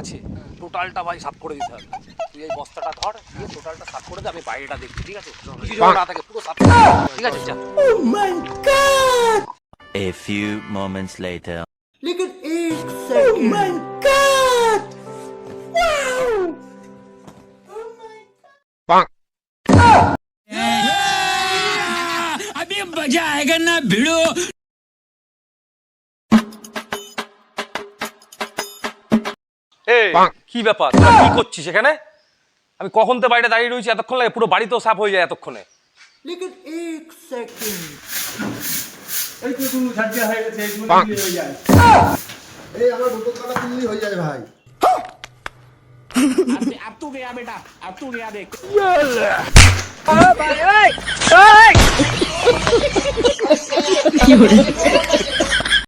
আছে টোটালটা ভাই সাফ করে দিতে হবে। তুই এই বস্তাটা ধর, দিয়ে টোটালটা সাফ করে দে, আমি বাইরেটা দেখছি, ঠিক আছে? কিছু যেন না থাকে, পুরো সাফ করে দে, ঠিক আছে? যা। Oh my god! A few moments later. लेकिन एक second. Oh my god! Wow! Oh my god! अभी मजा आएगा ना भिड़ो। এই কি ব্যাপার, তোরা কি করছিস এখানে? আমি কখন তো বাইরে দাঁড়িয়ে রয়েছি, এতক্ষণ লাগে? পুরো বাড়ি তো সাফ হয়ে যায় এতক্ষণে। लेकिन एक सेकंड। এই তো তুমি ঝাড়িয়া হয়ে গেছে, এইগুলো দিয়ে হয়ে যায়। এই আমার বোতল কাটা তুললি হয়ে যায় ভাই। अब तू गया बेटा, अब तू गया देख। কি